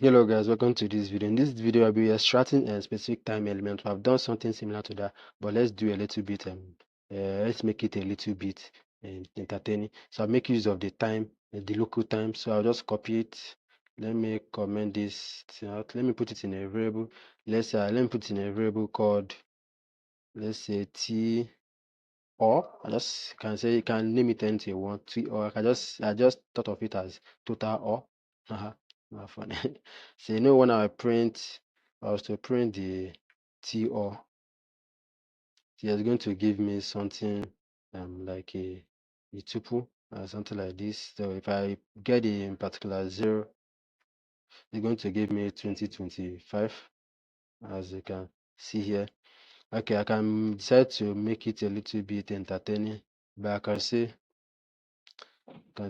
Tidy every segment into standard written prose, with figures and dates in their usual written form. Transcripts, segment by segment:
Hello guys, welcome to this video. In this video, I'll be extracting a specific time element. I've done something similar to that, but let's do a little bit. Let's make it a little bit entertaining. So I'll make use of the time, the local time. So I'll just copy it. Let me comment this out. Let me put it in a variable. Let me put it in a variable called, let's say t, or I just can say you can name it anything you want to, or I just thought of it as total or. Not funny. So when I was to print the T or, it's going to give me something like a tuple or something like this. So if I get it in particular 0, it's going to give me 2025, as you can see here. Okay, I can decide to make it a little bit entertaining, but I can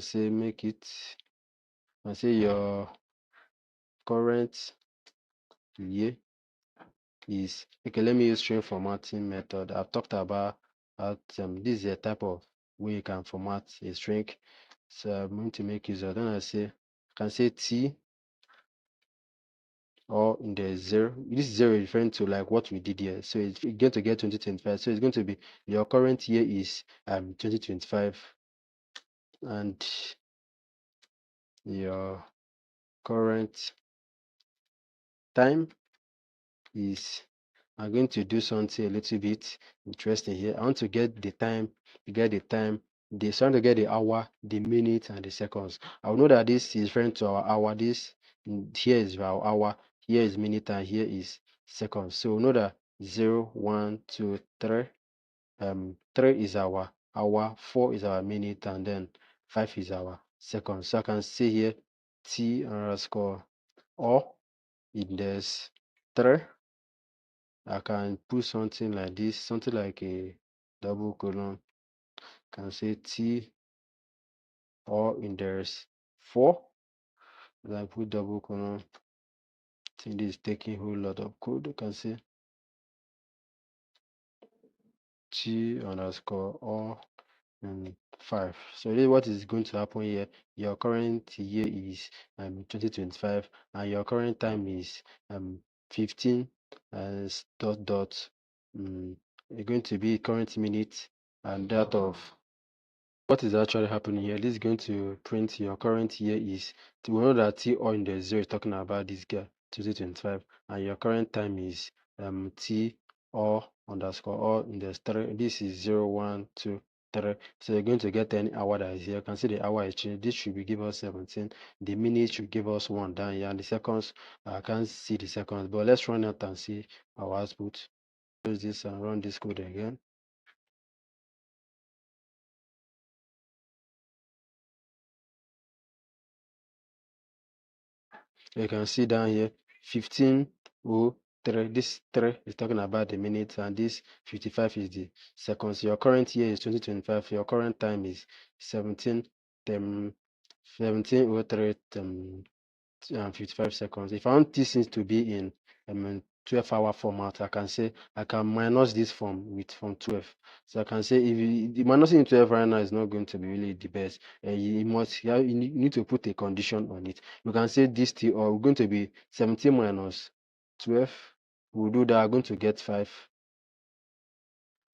say make it, I say your current year is okay. Let me use string formatting method. I've talked about this is a type of way you can format a string. So I'm going to make use of. Then I can say t, or in the 0. This 0 is referring to like what we did here. So it's going to get 2025. So it's going to be your current year is 2025, and your current time is, I'm going to do something a little bit interesting here. I want to get the time, trying to get the hour, the minute, and the seconds. I will know that this is referring to our hour. Here is our hour, here is minute, and here is seconds. So we know that 0, 1, 2, 3. 3 is our hour, 4 is our minute, and then 5 is our seconds. So I can see here t underscore or index 3. I can put something like this, something like a double colon. Can say t or index 4. Then I put double colon. I think this is taking a whole lot of code. You can say t underscore or 5. So this is what is going to happen here. Your current year is 2025, and your current time is 15 dot dot. It's going to be current minute, and that of what is actually happening here. This is going to print your current year is, we know that t or in the 0 is talking about this guy 2025, and your current time is t or underscore or in the 3. This is 0, 1, 2, 3. So you're going to get any hour that is here. You can see the hour is changed. This should be give us 17. The minute should give us 1 down here, and the seconds, I can't see the seconds, but let's run it and see our output. Close this and run this code again. You can see down here 15:03. This 3 is talking about the minutes, and this 55 is the seconds. Your current year is 2025. Your current time is 17:03 55 seconds. If I want these things to be in 12-hour format, I can say I can minus this from 12. So I can say if the minusing in 12 right now is not going to be really the best, you need to put a condition on it. You can say this t or we're going to be 17 minus 12. We'll do that. I'm going to get 5.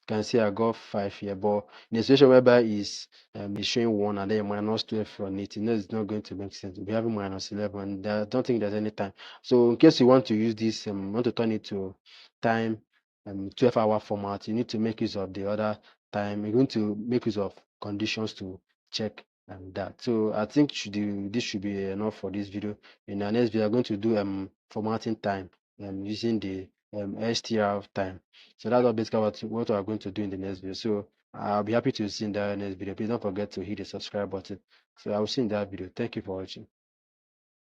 Can see I got 5 here, but in a situation whereby is showing 1 and then minus 12 from it, it's not going to make sense. We'll be having minus 11. I don't think there's any time. So in case you want to use this, want to turn it to time 12-hour format, you need to make use of the other time. You're going to make use of conditions to check that. So I think this should be enough for this video. In our next video, I'm going to do formatting time using the str time. So that's basically what we are going to do in the next video. So I'll be happy to see you in that next video. Please don't forget to hit the subscribe button. So I will see you in that video. Thank you for watching.